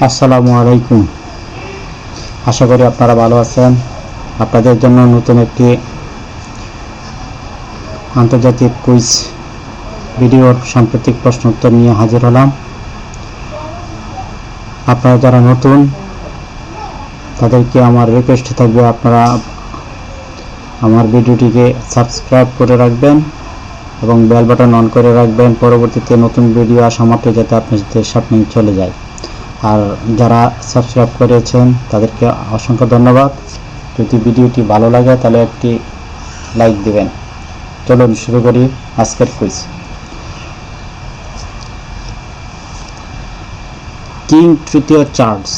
আসসালামু আলাইকুম। আশা করি আপনারা ভালো আছেন। আপনাদের জন্য নতুন একটি আন্তর্জাতিক কুইজ ভিডিওর সাম্প্রতিক প্রশ্ন উত্তর নিয়ে হাজির হলাম। আপনারা যারা নতুন তাদেরকে আমার রিকোয়েস্ট থাকবে আপনারা আমার ভিডিওটিকে সাবস্ক্রাইব করে রাখবেন এবং বেল বাটন অন করে রাখবেন, পরবর্তীতে নতুন ভিডিও আসা মাত্র যাতে আপনাদের সামনে চলে যায়। আর যারা সাবস্ক্রাইব করেছেন তাদেরকে অসংখ্য ধন্যবাদ। যদি ভিডিওটি ভালো লাগে তাহলে একটি লাইক দিবেন। চলুন শুরু করি আজকের কুইজ। কিং তৃতীয় চার্লস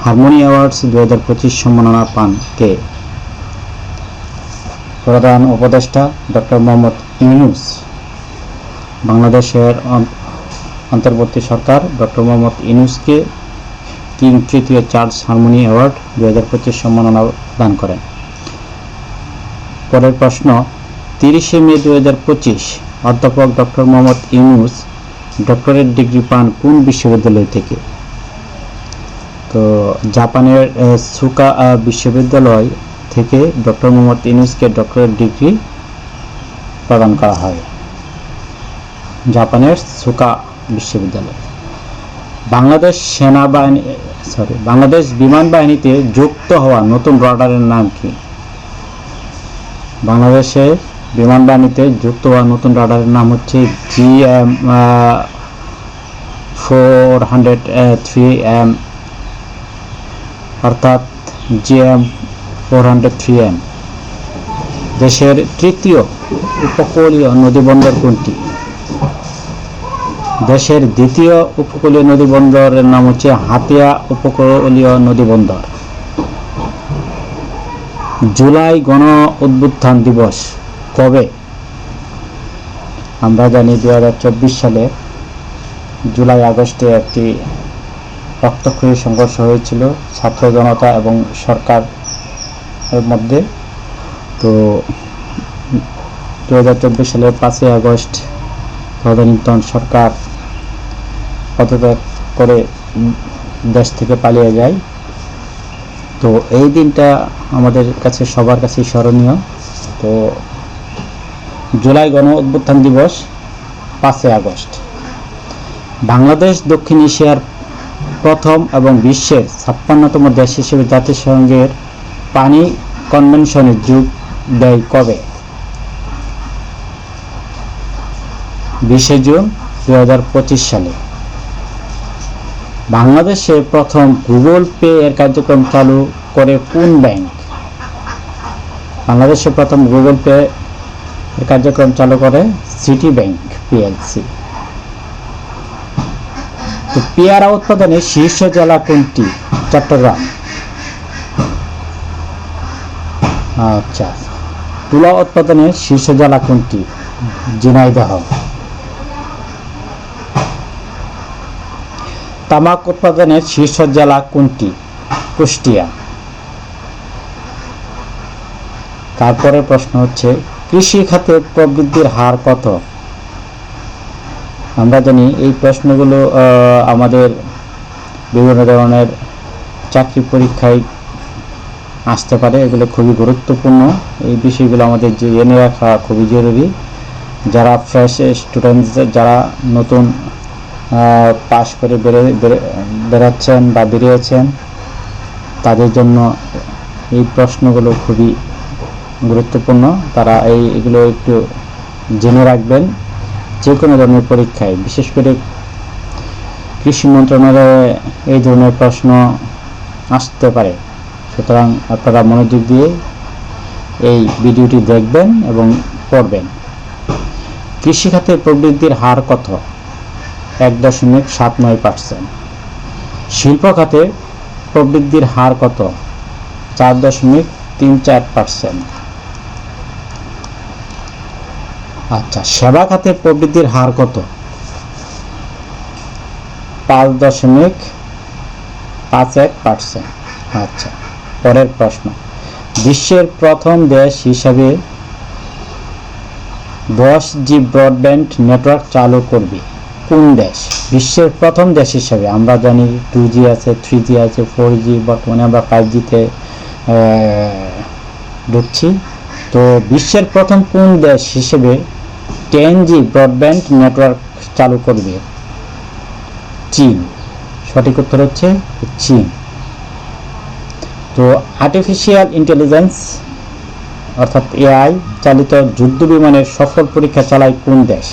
হারমোনি অ্যাওয়ার্ডস 2025 সম্মাননা পান কে? প্রধান উপদেষ্টা ডক্টর মোহাম্মদ ইউনূস। বাংলাদেশের অন্তর্বর্তী সরকার ডক্টর মোহাম্মদ ইউনূসকে কিং তৃতীয় চার্লস হারমোনি অ্যাওয়ার্ড 2025 সম্মাননা দান করেন। পরের প্রশ্ন, 30 মে 2025 অধ্যাপক doctor Mohammad Yunus doctorate degree পান কোন বিশ্ববিদ্যালয় থেকে? তো জাপানের সুকা বিশ্ববিদ্যালয় থেকে ডক্টর মোহাম্মদ ইউনূসকে ডক্টরেট ডিগ্রি প্রদান করা হয়। জাপানের সুকা বিশ্ববিদ্যালয়। বাংলাদেশ বিমান বাহিনীতে যুক্ত হওয়া নতুন রাডারের নাম কি? বাংলাদেশের বিমান বাহিনীতে যুক্ত হওয়া নতুন রাডারের নাম হচ্ছে GM403M, অর্থাৎ GM403M। দেশের তৃতীয় উপকূলীয় নদীবন্দর কোনটি? দেশের দ্বিতীয় উপকূলীয় নদীবন্দরের নাম হচ্ছে হাতিয়া উপকূলীয় নদীবন্দর। জুলাই গণ অভ্যুত্থান দিবস কবে? আমরা জানি 2024 সালে জুলাই আগস্টে একটি রক্তক্ষয়ী সংঘর্ষ হয়েছিল ছাত্র জনতা এবং সরকারের মধ্যে। তো 2024 সালের 5 আগস্ট তদানীন্তন সরকার পদত্যাগ করে দেশ থেকে পালিয়ে যায়। তো এই দিনটা আমাদের কাছে সবার কাছে স্মরণীয়। তো জুলাই গণ অভ্যুত্থান দিবস 5 আগস্ট। বাংলাদেশ দক্ষিণ এশিয়ার প্রথম এবং বিশ্বের 56তম দেশ হিসেবে জাতিসংঘের পানি কনভেনশনে যোগ দেয় কবে? 20 জুন 2025 সালে। বাংলাদেশে প্রথম গুগল পে এর কার্যক্রম চালু করে কোন ব্যাংক? বাংলাদেশে প্রথম গুগল পে এর কার্যক্রম চালু করে সিটি ব্যাংক পিএলসি। তো পেয়ারা উৎপাদনে শীর্ষ জেলা কোনটি? চট্টগ্রাম। আচ্ছা। তুলা উৎপাদনে শীর্ষ জেলা কোনটি? ঝিনাইদহ। তামাক উৎপাদনের শীর্ষ জেলা কোনটি? কুষ্টিয়া। তারপরে প্রশ্ন হচ্ছে, কৃষি খাতে প্রবৃদ্ধির হার কত? আমরা জানি এই প্রশ্নগুলো আমাদের বিভিন্ন ধরনের চাকরি পরীক্ষায় আসতে পারে। এগুলো খুবই গুরুত্বপূর্ণ। এই বিষয়গুলো আমাদের জেনে রাখা খুবই জরুরি। যারা ফ্রেশ স্টুডেন্টস, যারা নতুন পাশ করে বেরোচ্ছেন বা বেরিয়েছেন, তাদের জন্য এই প্রশ্নগুলো খুবই গুরুত্বপূর্ণ। তারা এগুলো একটু জেনে রাখবেন যে কোনো ধরনের পরীক্ষায়, বিশেষ করে কৃষি মন্ত্রণালয়ে এই ধরনের প্রশ্ন আসতে পারে। সুতরাং আপনারা মনোযোগ দিয়ে এই ভিডিওটি দেখবেন এবং পড়বেন। কৃষি খাতে প্রবৃদ্ধির হার কত? 1.79%। শিল্প খাতে প্রবৃদ্ধির হার কত? 4.34%। আচ্ছা, সেবা খাতে প্রবৃদ্ধির হার কত? 5.51%। আচ্ছা, পরের প্রশ্ন, বিশ্বের প্রথম দেশ হিসাবে 10G ব্রডব্যান্ড নেটওয়ার্ক চালু করবে কোন দেশ? বিশ্বের প্রথম দেশ হিসেবে আমরা জানি 2G আছে, 3G আছে, 4G, বর্তমানে আমরা 5G-তে ঢুকছি। তো বিশ্বের প্রথম কোন দেশ হিসেবে 10G ব্রডব্যান্ড নেটওয়ার্ক চালু করবে? চীন। সঠিক উত্তর হচ্ছে চীন। তো আর্টিফিশিয়াল ইন্টেলিজেন্স অর্থাৎ AI চালিত যুদ্ধ বিমানের সফল পরীক্ষা চালায় কোন দেশ?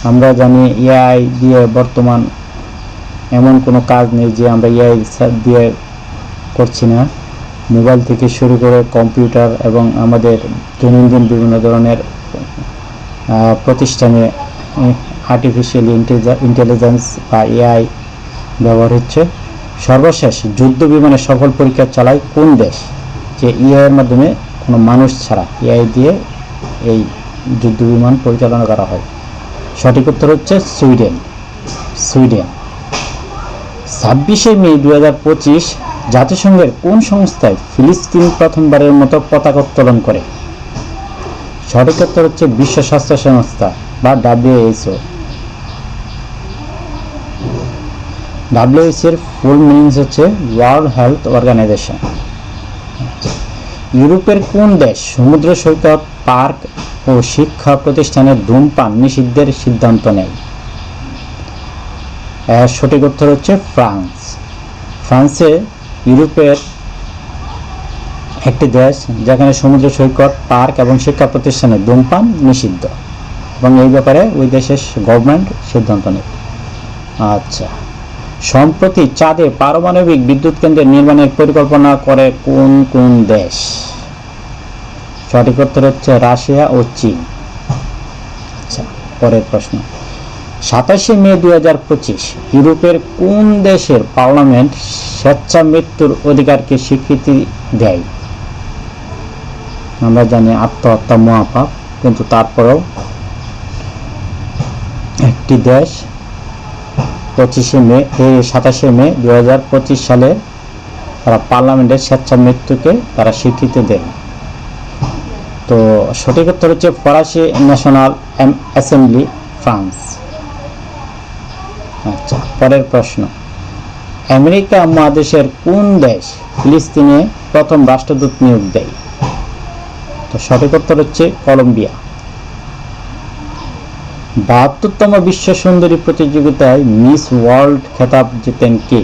আমরা জানি AI দিয়ে বর্তমান এমন কোনো কাজ নেই যে আমরা AI দিয়ে করছি না। মোবাইল থেকে শুরু করে কম্পিউটার এবং আমাদের দৈনন্দিন বিভিন্ন ধরনের প্রতিষ্ঠানে আর্টিফিশিয়াল ইন্টেলিজেন্স বা AI ব্যবহার হচ্ছে। সর্বশেষ যুদ্ধ বিমানের সফল পরীক্ষা চালায় কোন দেশ? যে AI এর মাধ্যমে কোনো মানুষ ছাড়া AI দিয়ে এই যুদ্ধ বিমান পরিচালনা করা হয়। সঠিক উত্তর হচ্ছে সুইডেন। 26শে মে 2025 জাতিসংঘের কোন সংস্থায় ফিলিস্তিন প্রথমবারের মতো পতাকা উত্তোলন করে? সঠিক উত্তর হচ্ছে বিশ্ব স্বাস্থ্য সংস্থা বা WHO। WHO এর ফুল মিনিংস হচ্ছে ওয়ার্ল্ড হেলথ অর্গানাইজেশন। ইউরোপের কোন দেশ সমুদ্র সৈকত, পার্ক ও শিক্ষা প্রতিষ্ঠানে ধূমপান নিষিদ্ধের সিদ্ধান্ত নেয়? সঠিক উত্তর হচ্ছে ফ্রান্স। ফ্রান্সে ইউরোপের একটি দেশ যেখানে সমুদ্র সৈকত, পার্ক এবং শিক্ষা প্রতিষ্ঠানে ধূমপান নিষিদ্ধ, এবং এই ব্যাপারে ওই দেশের গভর্নমেন্ট সিদ্ধান্ত নেয়। আচ্ছা, সম্প্রতি চাঁদে পারমাণবিক বিদ্যুৎ কেন্দ্র নির্মাণের পরিকল্পনা করে কোন কোন দেশ? সঠিক উত্তর হচ্ছে রাশিয়া ও চীন। আচ্ছা, পরের প্রশ্ন। 27শে মে 2025 ইউরোপের কোন দেশের পার্লামেন্ট স্বেচ্ছা মৃত্যুর অধিকারকে স্বীকৃতি দেয়? আমরা জানি আত্মহত্যা মহাপাপ, কিন্তু তারপরেও একটি দেশ 27শে মে 2025 সালে তারা পার্লামেন্টের স্বেচ্ছা মৃত্যুকে তারা স্বীকৃতি দেয়। তো সঠিক উত্তর হচ্ছে ফরাসি ন্যাশনাল অ্যাসেম্বলি, ফ্রান্স। আচ্ছা, পরের প্রশ্ন। আমেরিকা মহাদেশের কোন দেশ ফিলিস্তিনে প্রথম রাষ্ট্রদূত নিয়োগ দেয়? তো সঠিক উত্তর হচ্ছে কলম্বিয়া। 72তম বিশ্ব সুন্দরী প্রতিযোগিতায় মিস ওয়ার্ল্ড খেতাব জেতেন কে?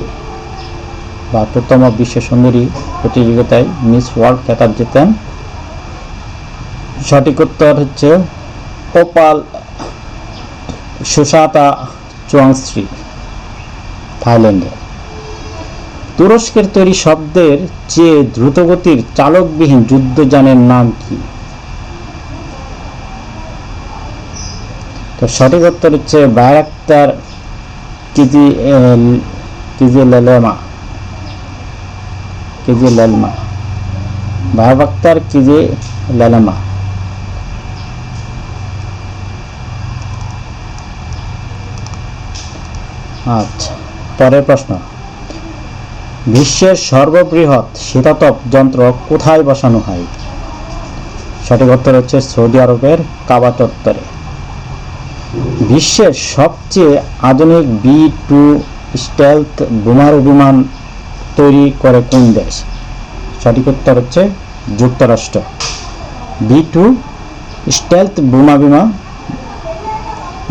72তম বিশ্ব সুন্দরী প্রতিযোগিতায় মিস ওয়ার্ল্ড খেতাব জেতেন, সঠিক উত্তর হচ্ছে ওপাল সুসাতা চুয়াংশ্রী, থাইল্যান্ডে। তুরস্কের তৈরি শব্দের চেয়ে দ্রুতগতির চালকবিহীন যুদ্ধযানের নাম কি? তো সঠিক উত্তর হচ্ছে বায়রাক্তার কিজিলেলমা। Bayraktar Kizilelma. আচ্ছা, পরের প্রশ্ন। বিশ্বের সর্ববৃহৎ শীতাতপ যন্ত্র কোথায় বসানো হয়? সঠিক উত্তর হচ্ছে সৌদি আরবের কাবা চত্বরে। বিশ্বের সবচেয়ে আধুনিক B-2 স্টেলথ বোমারু বিমান তৈরি করে কোন দেশ? সঠিক উত্তর হচ্ছে যুক্তরাষ্ট্র। B-2 স্টেলথ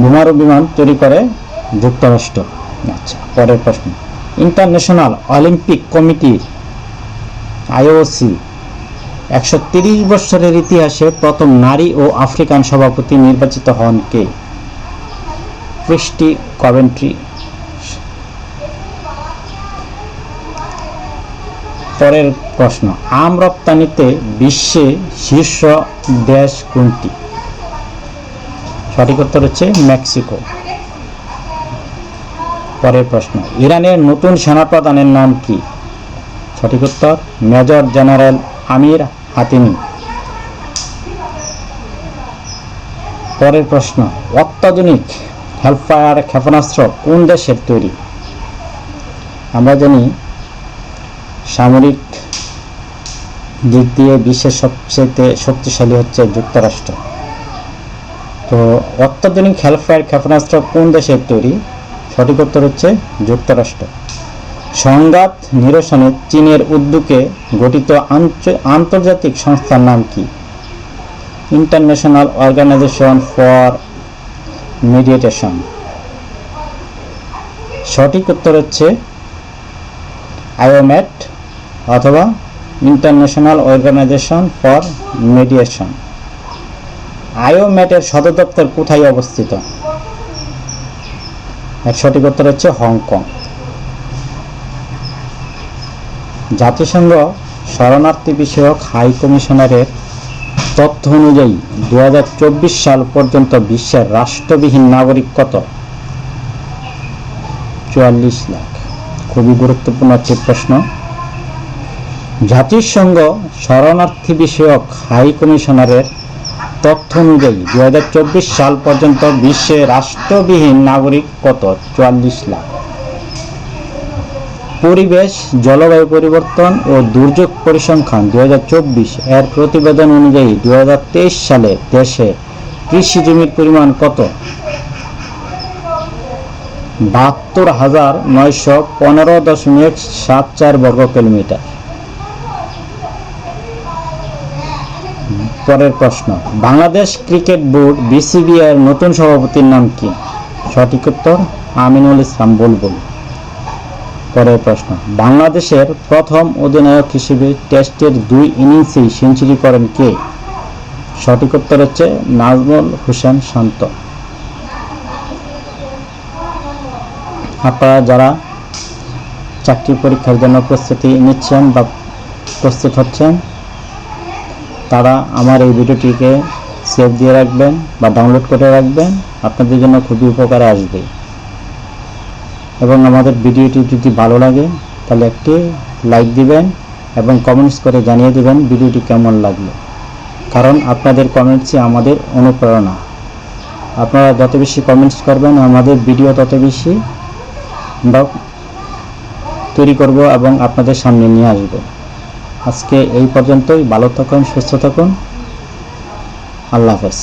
বোমারু বিমান তৈরি করে যুক্তরাষ্ট্র। আচ্ছা, পরের প্রশ্ন। ইন্টারন্যাশনাল অলিম্পিক কমিটি IOC 130 বছরের ইতিহাসে প্রথম নারী ও আফ্রিকান সভাপতি নির্বাচিত হন কে? Christie Coventry. পরের প্রশ্ন। আম রপ্তানিতে বিশ্বে শীর্ষ দেশ কোনটি? সঠিক উত্তর হচ্ছে মেক্সিকো। পরের প্রশ্ন। ইরানের নতুন সেনাপ্রধানের নাম কি? সঠিক উত্তর মেজর জেনারেল আমির হাতিমি। পরের প্রশ্ন। অত্যাধুনিক হেলফায়ার ক্ষেপণাস্ত্র কোন দেশের তৈরি? আমরা জানি সামরিক দিক দিয়ে বিশ্বের সবচেয়ে শক্তিশালী হচ্ছে যুক্তরাষ্ট্র। তো অত্যাধুনিক হেলফায়ার ক্ষেপণাস্ত্র কোন দেশের তৈরি? সঠিক উত্তর হচ্ছে যুক্তরাষ্ট্র। সংঘাত নিরসনে চীনের উদ্যোগে গঠিত আন্তর্জাতিক সংস্থার নাম কি? International organization for mediation. সঠিক উত্তর হচ্ছে আইওম্যাট অথবা ইন্টারন্যাশনাল অর্গানাইজেশন ফর মিডিয়েশন। আইওম্যাটের সদর দপ্তর কোথায় অবস্থিত? এর সঠিক উত্তর হচ্ছে হংকং। জাতিসংঘ শরণার্থী বিষয়ক হাই কমিশনারের তথ্য অনুযায়ী 2024 সাল পর্যন্ত বিশ্বের রাষ্ট্রবিহীন নাগরিক কত? 44 লাখ। খুবই গুরুত্বপূর্ণ একটি প্রশ্ন। জাতিসংঘ শরণার্থী বিষয়ক হাই কমিশনারের তথ্য অনুযায়ী 2024 সাল পর্যন্ত বিশ্বে রাষ্ট্রবিহীন নাগরিক কত? 44 লাখ। পরিবেশ, জলবায়ু পরিবর্তন ও দুর্যোগ পরিসংখ্যান 2024 এর প্রতিবেদন অনুযায়ী 2023 সালে দেশে কৃষি জমির পরিমাণ কত? 72,915.74 বর্গ কিলোমিটার। পরের প্রশ্ন, বাংলাদেশ ক্রিকেট বোর্ড বিসিবি এর নতুন সভাপতির নাম কি? সঠিক উত্তর আমিনুল ইসলাম বুলবুল। পরের প্রশ্ন, বাংলাদেশের প্রথম অধিনায়ক হিসেবে টেস্টের 2 ইনিংসেই সেঞ্চুরি করেন কে? সঠিক উত্তর হচ্ছে নাজমুল হোসেন শান্ত। আপনারা যারা চাকরি পরীক্ষার জন্য প্রস্তুতি নিচ্ছেন বা প্রস্তুত হচ্ছেন, তারা আমার এই ভিডিওটিকে সেভ দিয়ে রাখবেন বা ডাউনলোড করে রাখবেন, আপনাদের জন্য খুবই উপকারে আসবে। এবং আমাদের ভিডিওটি যদি ভালো লাগে তাহলে একটি লাইক দিবেন এবং কমেন্টস করে জানিয়ে দিবেন ভিডিওটি কেমন লাগলো, কারণ আপনাদের কমেন্টসই আমাদের অনুপ্রেরণা। আপনারা যত বেশি কমেন্টস করবেন আমাদের ভিডিও তত বেশি আমরা তৈরি করব এবং আপনাদের সামনে নিয়ে আসব। আজকে এই পর্যন্তই। ভালো থাকুন, সুস্থ থাকুন। আল্লাহ হাফেজ।